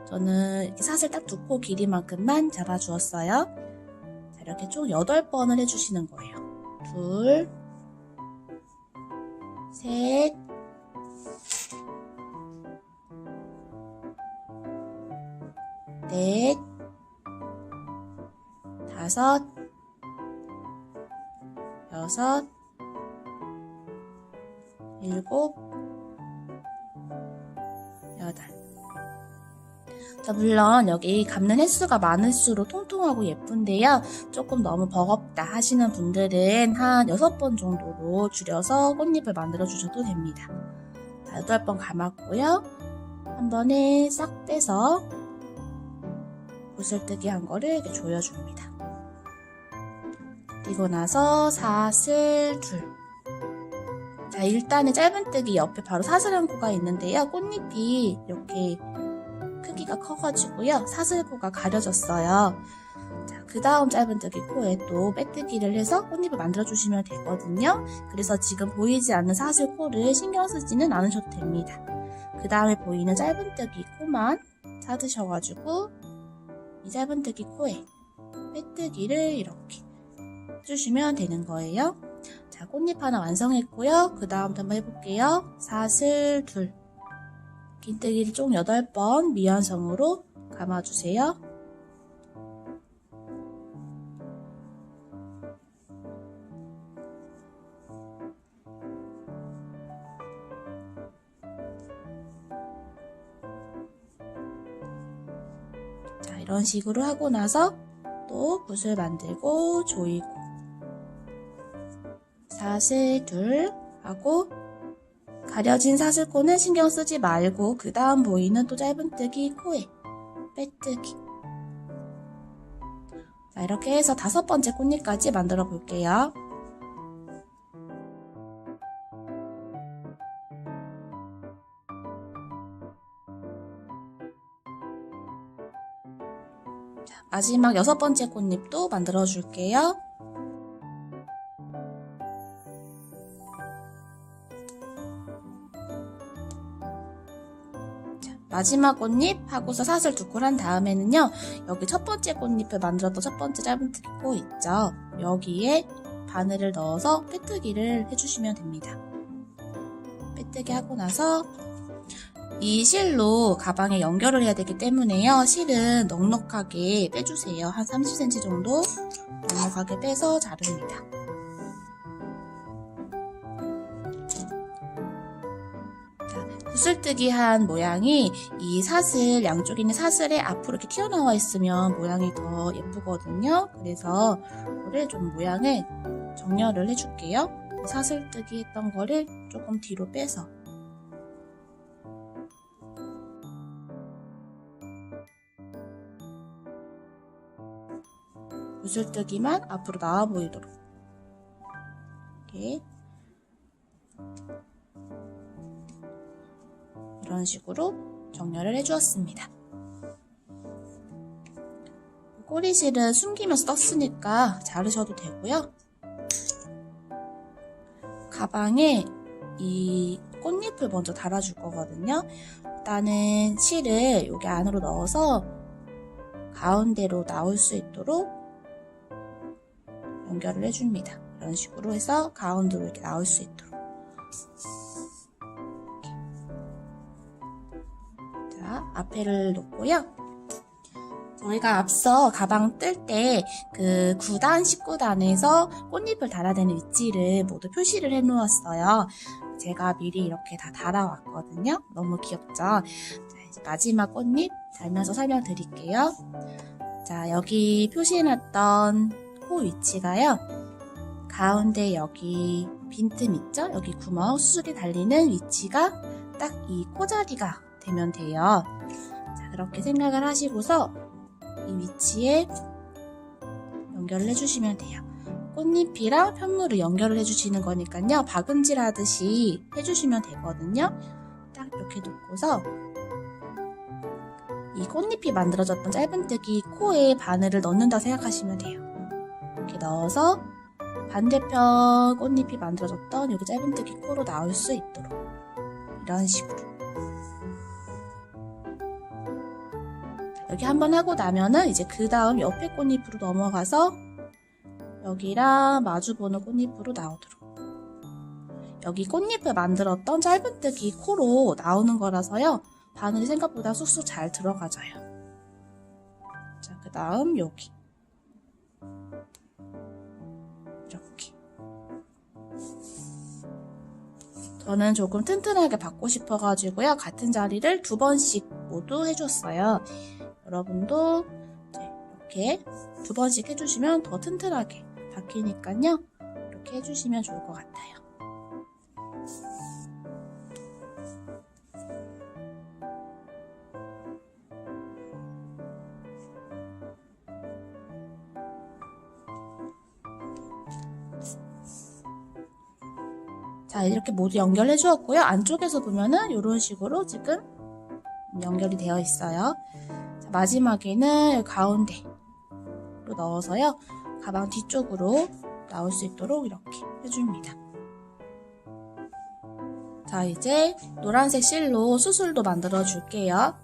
저는 이렇게 사슬 딱 2코 길이만큼만 잡아주었어요. 자, 이렇게 총 8번을 해주시는 거예요. 2, 3, 4, 5, 6, 7, 8. 자, 물론 여기 감는 횟수가 많을수록 통통하고 예쁜데요. 조금 너무 버겁다 하시는 분들은 한 6번 정도로 줄여서 꽃잎을 만들어 주셔도 됩니다. 자, 8번 감았고요. 한 번에 싹 빼서 구슬뜨기 한 거를 이렇게 조여줍니다. 그리고 나서 사슬 둘. 자, 일단은 짧은뜨기 옆에 바로 사슬 한 코가 있는데요. 꽃잎이 이렇게 크기가 커가지고요. 사슬코가 가려졌어요. 자, 그 다음 짧은뜨기 코에 또 빼뜨기를 해서 꽃잎을 만들어주시면 되거든요. 그래서 지금 보이지 않는 사슬코를 신경 쓰지는 않으셔도 됩니다. 그 다음에 보이는 짧은뜨기 코만 찾으셔가지고 이 짧은뜨기 코에 빼뜨기를 이렇게 해주시면 되는 거예요. 자, 꽃잎 하나 완성했고요. 그 다음부터 한번 해볼게요. 사슬 둘. 긴뜨기를 총 8번 미완성으로 감아주세요. 자, 이런 식으로 하고 나서 또 붓을 만들고 조이고 사슬 둘 하고 가려진 사슬코는 신경 쓰지 말고 그 다음 보이는 또 짧은뜨기 코에 빼뜨기. 자, 이렇게 해서 5번째 꽃잎까지 만들어 볼게요. 자, 마지막 6번째 꽃잎도 만들어 줄게요. 마지막 꽃잎 하고서 사슬 2코를 한 다음에는요, 여기 첫 번째 꽃잎을 만들었던 첫 번째 짧은뜨기 코 있죠? 여기에 바늘을 넣어서 빼뜨기를 해주시면 됩니다. 빼뜨기 하고 나서 이 실로 가방에 연결을 해야 되기 때문에요, 실은 넉넉하게 빼주세요. 한 30cm 정도 넉넉하게 빼서 자릅니다. 구슬뜨기 한 모양이 이 사슬, 양쪽에 있는 사슬에 앞으로 이렇게 튀어나와 있으면 모양이 더 예쁘거든요. 그래서 이거를 좀 모양을 정렬을 해줄게요. 사슬뜨기 했던 거를 조금 뒤로 빼서 구슬뜨기만 앞으로 나와 보이도록 이렇게 이런 식으로 정렬을 해주었습니다. 꼬리실은 숨기면서 떴으니까 자르셔도 되고요. 가방에 이 꽃잎을 먼저 달아줄 거거든요. 일단은 실을 여기 안으로 넣어서 가운데로 나올 수 있도록 연결을 해줍니다. 이런 식으로 해서 가운데로 이렇게 나올 수 있도록. 앞에를 놓고요. 저희가 앞서 가방 뜰 때 그 9단, 19단에서 꽃잎을 달아야 되는 위치를 모두 표시를 해 놓았어요. 제가 미리 이렇게 다 달아왔거든요. 너무 귀엽죠? 자, 이제 마지막 꽃잎 달면서 설명드릴게요. 자, 여기 표시해놨던 코 위치가요. 가운데 여기 빈틈 있죠? 여기 구멍, 수술이 달리는 위치가 딱 이 코 자리가 되면 돼요. 자, 그렇게 생각을 하시고서 이 위치에 연결을 해주시면 돼요. 꽃잎이랑 편물을 연결을 해주시는 거니까요. 박음질 하듯이 해주시면 되거든요. 딱 이렇게 놓고서 이 꽃잎이 만들어졌던 짧은뜨기 코에 바늘을 넣는다 생각하시면 돼요. 이렇게 넣어서 반대편 꽃잎이 만들어졌던 여기 짧은뜨기 코로 나올 수 있도록 이런 식으로. 여기 한번 하고 나면은 이제 그 다음 옆에 꽃잎으로 넘어가서 여기랑 마주보는 꽃잎으로 나오도록. 여기 꽃잎을 만들었던 짧은뜨기 코로 나오는 거라서요. 바늘이 생각보다 쑥쑥 잘 들어가져요. 자, 그 다음 여기. 이렇게. 저는 조금 튼튼하게 받고 싶어가지고요. 같은 자리를 2번씩 모두 해줬어요. 여러분도 이렇게 2번씩 해주시면 더 튼튼하게 박히니까요. 이렇게 해주시면 좋을 것 같아요. 자, 이렇게 모두 연결해 주었고요. 안쪽에서 보면은 이런 식으로 지금 연결이 되어 있어요. 자, 마지막에는 가운데로 넣어서요. 가방 뒤쪽으로 나올 수 있도록 이렇게 해줍니다. 자, 이제 노란색 실로 수술도 만들어 줄게요.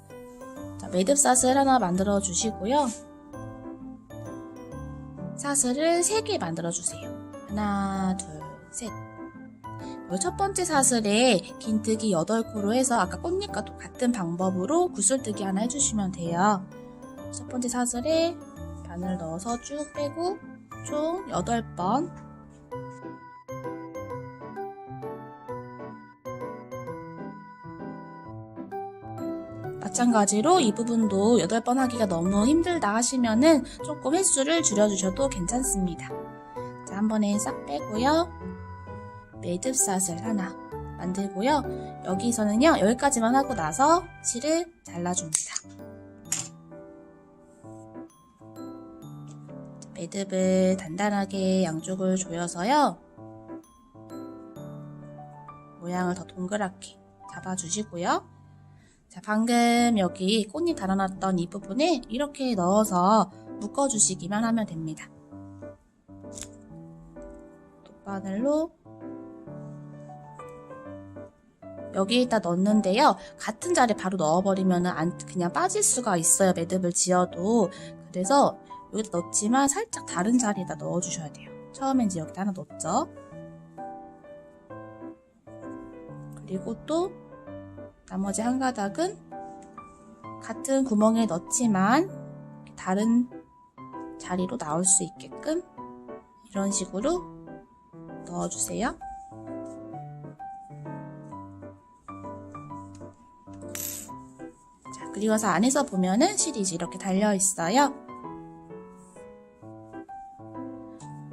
자, 매듭사슬 하나 만들어 주시고요. 사슬을 3개 만들어 주세요. 하나, 둘, 셋. 첫 번째 사슬에 긴뜨기 8코로 해서 아까 꽃잎과 똑같은 방법으로 구슬뜨기 하나 해주시면 돼요. 첫 번째 사슬에 바늘 넣어서 쭉 빼고 총 8번. 마찬가지로 이 부분도 8번 하기가 너무 힘들다 하시면은 조금 횟수를 줄여주셔도 괜찮습니다. 자, 한 번에 싹 빼고요. 매듭사슬 하나 만들고요. 여기서는요, 여기까지만 하고 나서 실을 잘라줍니다. 매듭을 단단하게 양쪽을 조여서요. 모양을 더 동그랗게 잡아주시고요. 자, 방금 여기 꽃잎 달아놨던 이 부분에 이렇게 넣어서 묶어주시기만 하면 됩니다. 돗바늘로 여기에다 넣는데요. 같은 자리에 바로 넣어버리면 그냥 빠질 수가 있어요. 매듭을 지어도. 그래서 여기다 넣지만 살짝 다른 자리에다 넣어주셔야 돼요. 처음엔 이제 여기다 하나 넣었죠. 그리고 또 나머지 한 가닥은 같은 구멍에 넣지만 다른 자리로 나올 수 있게끔 이런 식으로 넣어주세요. 그리고 나서 안에서 보면은 실이 이렇게 달려있어요.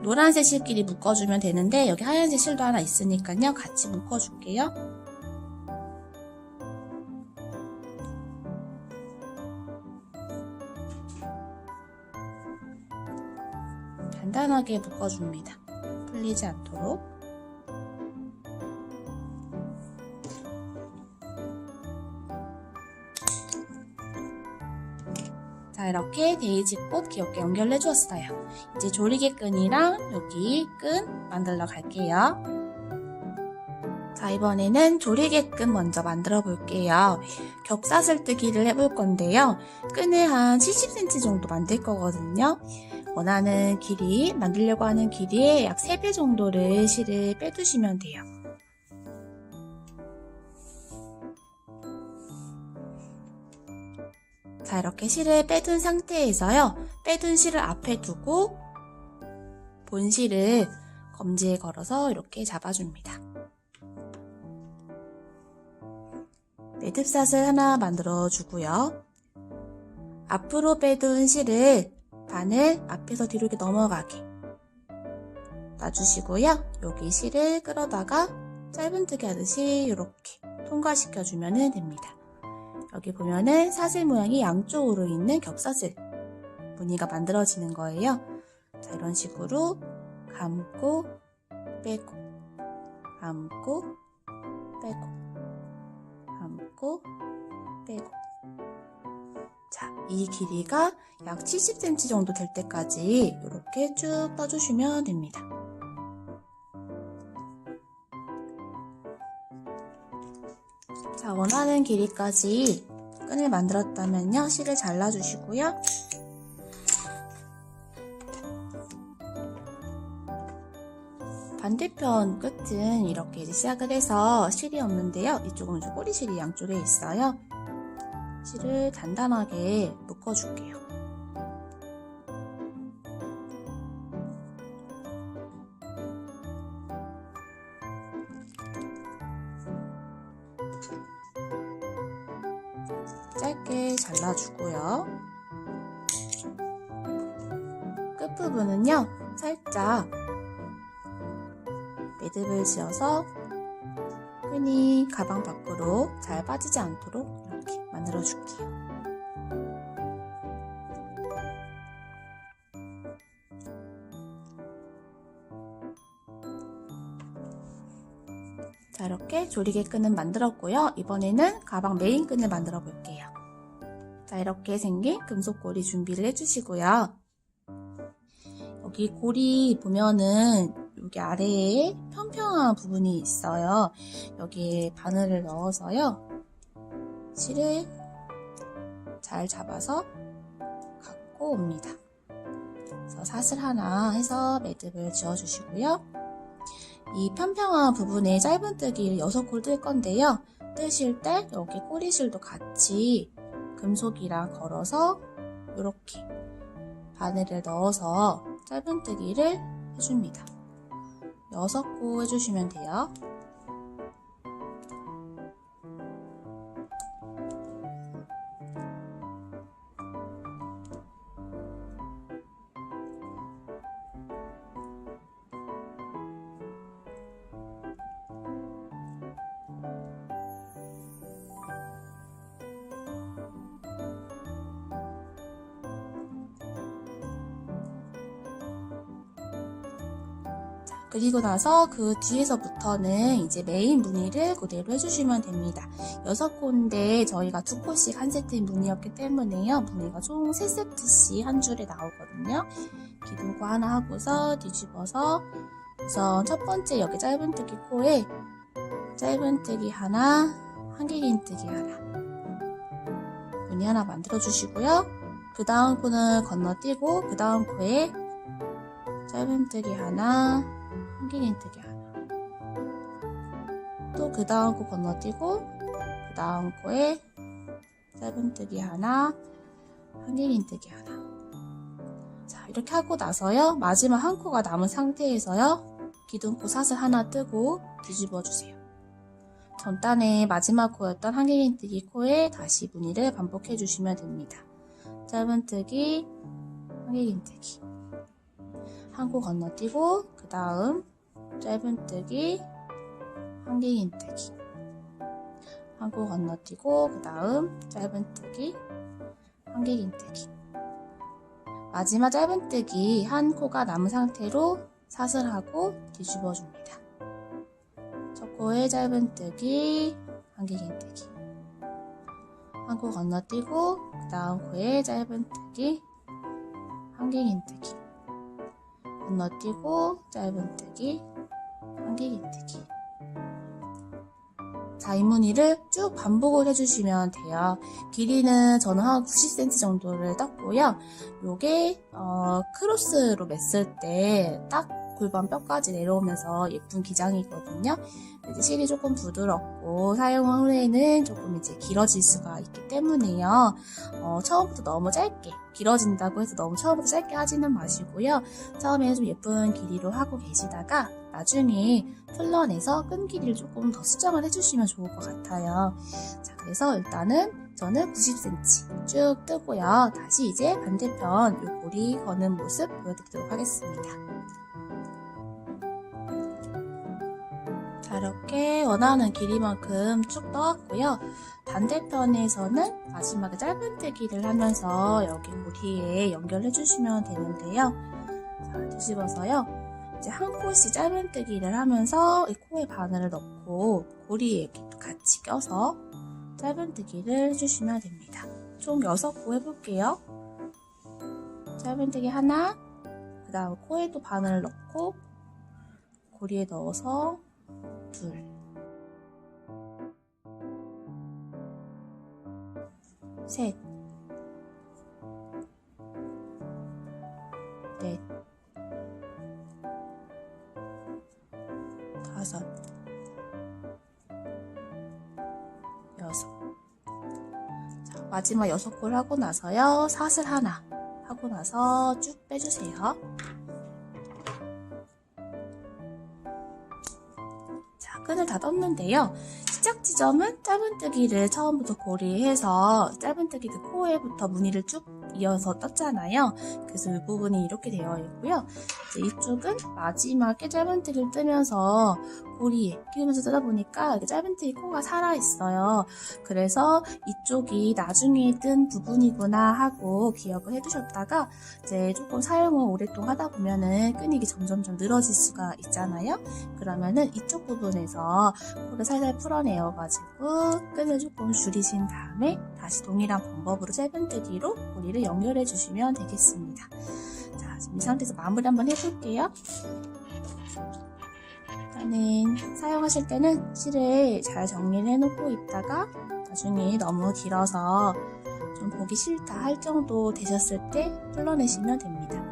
노란색 실끼리 묶어주면 되는데 여기 하얀색 실도 하나 있으니까요. 같이 묶어줄게요. 단단하게 묶어줍니다. 풀리지 않도록. 자, 이렇게 데이지꽃 귀엽게 연결해 주었어요. 이제 조리개끈이랑 여기 끈 만들러 갈게요. 자, 이번에는 조리개끈 먼저 만들어 볼게요. 겹사슬뜨기를 해볼 건데요. 끈을 한 70cm 정도 만들 거거든요. 원하는 길이, 만들려고 하는 길이의 약 3배 정도를 실을 빼두시면 돼요. 자, 이렇게 실을 빼둔 상태에서요. 빼둔 실을 앞에 두고 본실을 검지에 걸어서 이렇게 잡아줍니다. 매듭사슬 하나 만들어 주고요. 앞으로 빼둔 실을 바늘 앞에서 뒤로 이렇게 넘어가게 놔주시고요. 여기 실을 끌어다가 짧은뜨기 하듯이 이렇게 통과시켜주면 됩니다. 여기 보면은 사슬 모양이 양쪽으로 있는 겹사슬 무늬가 만들어지는 거예요. 자, 이런 식으로 감고 빼고 감고 빼고 감고 빼고. 자, 이 길이가 약 70cm 정도 될 때까지 이렇게 쭉 떠주시면 됩니다. 자, 원하는 길이까지 끈을 만들었다면요, 실을 잘라주시고요. 반대편 끝은 이렇게 이제 시작을 해서 실이 없는데요. 이쪽은 이제 꼬리실이 양쪽에 있어요. 실을 단단하게 묶어줄게요. 짧게 잘라주고요. 끝부분은요, 살짝 매듭을 지어서 끈이 가방 밖으로 잘 빠지지 않도록 이렇게 만들어 줄게요. 자, 이렇게 조리개 끈은 만들었고요. 이번에는 가방 메인 끈을 만들어 볼게요. 자, 이렇게 생긴 금속고리 준비를 해주시고요. 여기 고리 보면은 여기 아래에 평평한 부분이 있어요. 여기에 바늘을 넣어서요. 실을 잘 잡아서 갖고 옵니다. 그래서 사슬 하나 해서 매듭을 지어주시고요. 이 평평한 부분에 짧은뜨기를 6콜 뜰 건데요. 뜨실 때 여기 꼬리실도 같이 금속이랑 걸어서 이렇게 바늘을 넣어서 짧은뜨기를 해줍니다. 6코 해주시면 돼요. 그리고 나서 그 뒤에서부터는 이제 메인 무늬를 그대로 해주시면 됩니다. 6코인데 저희가 2코씩 한 세트인 무늬였기 때문에요. 무늬가 총 3세트씩 한 줄에 나오거든요. 기둥코 하나 하고서 뒤집어서 우선 첫 번째 여기 짧은뜨기 코에 짧은뜨기 하나, 한길긴뜨기 하나 무늬 하나 만들어 주시고요. 그 다음 코는 건너뛰고 그 다음 코에 짧은뜨기 하나, 한길긴뜨기 하나, 또 그 다음 코 건너뛰고 그 다음 코에 짧은뜨기 하나, 한길긴뜨기 하나. 자, 이렇게 하고 나서요, 마지막 한 코가 남은 상태에서요, 기둥코 사슬 하나 뜨고 뒤집어 주세요. 전단의 마지막 코였던 한길긴뜨기 코에 다시 무늬를 반복해 주시면 됩니다. 짧은뜨기, 한길긴뜨기, 한 코 건너뛰고 그 다음 짧은뜨기, 한길긴뜨기, 한 코 건너뛰고 그 다음 짧은뜨기, 한길긴뜨기. 마지막 짧은뜨기 한 코가 남은 상태로 사슬하고 뒤집어 줍니다. 첫 코에 짧은뜨기, 한길긴뜨기, 한 코 건너뛰고 그 다음 코에 짧은뜨기, 한길긴뜨기, 건너뛰고 짧은뜨기, 한길긴뜨기. 자, 이 무늬를 쭉 반복을 해주시면 돼요. 길이는 저는 한 90cm 정도를 떴고요. 요게 크로스로 맸을 때 딱 골반 뼈까지 내려오면서 예쁜 기장이거든요. 이제 실이 조금 부드럽고 사용 후에는 조금 이제 길어질 수가 있기 때문에요. 처음부터 너무 짧게 길어진다고 해서 너무 처음부터 짧게 하지는 마시고요. 처음에는 좀 예쁜 길이로 하고 계시다가 나중에 풀러내서 끈 길이를 조금 더 수정을 해주시면 좋을 것 같아요. 자, 그래서 일단은 저는 90cm 쭉 뜨고요. 다시 이제 반대편 요 고리 거는 모습 보여드리도록 하겠습니다. 자, 이렇게 원하는 길이만큼 쭉 떠왔고요. 반대편에서는 마지막에 짧은뜨기를 하면서 여기 고리에 연결해 주시면 되는데요. 자, 뒤집어서요. 이제 한 코씩 짧은뜨기를 하면서 이 코에 바늘을 넣고 고리에 이렇게 같이 껴서 짧은뜨기를 해주시면 됩니다. 총 6코 해볼게요. 짧은뜨기 하나, 그 다음 코에도 바늘을 넣고 고리에 넣어서 둘, 셋, 넷, 다섯, 여섯. 자, 마지막 6콜 하고 나서요. 사슬 하나 하고 나서 쭉 빼주세요. 자, 끈을 다 떴는데요. 시작 지점은 짧은뜨기를 처음부터 고리해서 짧은뜨기 그 코에부터 무늬를 쭉 이어서 떴잖아요. 그래서 이 부분이 이렇게 되어 있고요. 이제 이쪽은 마지막에 짧은뜨기를 뜨면서 고리에 끼우면서 뜨다 보니까 짧은뜨기 코가 살아있어요. 그래서 이쪽이 나중에 뜬 부분이구나 하고 기억을 해두셨다가 이제 조금 사용을 오랫동안 하다 보면은 끈이 점점점 늘어질 수가 있잖아요. 그러면은 이쪽 부분에서 코를 살살 풀어내어가지고 끈을 조금 줄이신 다음에 다시 동일한 방법으로 짧은뜨기로 고리를 연결해 주시면 되겠습니다. 자, 지금 이 상태에서 마무리 한번 해볼게요. 일단은 사용하실 때는 실을 잘 정리를 해놓고 있다가 나중에 너무 길어서 좀 보기 싫다 할 정도 되셨을 때 뚫어내시면 됩니다.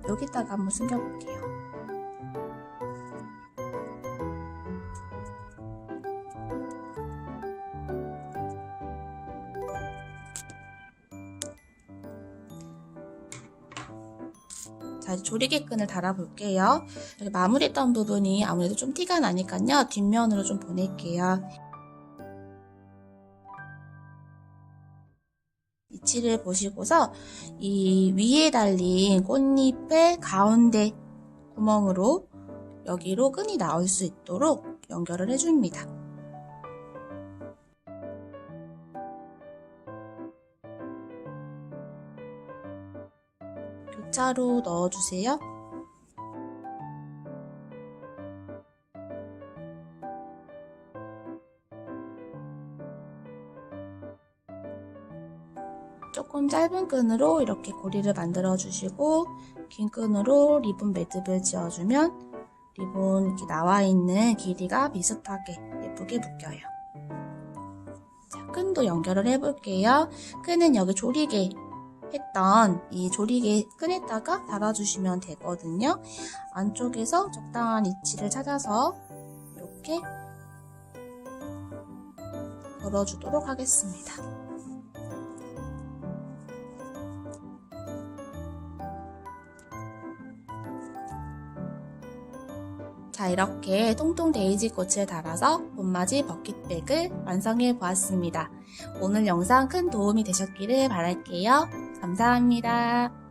여기다가 한번 숨겨볼게요. 자, 이제 조리개 끈을 달아볼게요. 여기 마무리했던 부분이 아무래도 좀 티가 나니까요. 뒷면으로 좀 보낼게요. 위치를 보시고서 이 위에 달린 꽃잎의 가운데 구멍으로 여기로 끈이 나올 수 있도록 연결을 해줍니다. 교차로 넣어주세요. 조금 짧은 끈으로 이렇게 고리를 만들어 주시고 긴 끈으로 리본 매듭을 지어주면 리본 이렇게 나와 있는 길이가 비슷하게 예쁘게 묶여요. 자, 끈도 연결을 해볼게요. 끈은 여기 조리개 했던 이 조리개 끈에다가 달아주시면 되거든요. 안쪽에서 적당한 위치를 찾아서 이렇게 걸어주도록 하겠습니다. 자, 이렇게 통통 데이지 꽃을 달아서 봄맞이 버킷백을 완성해 보았습니다. 오늘 영상 큰 도움이 되셨기를 바랄게요. 감사합니다.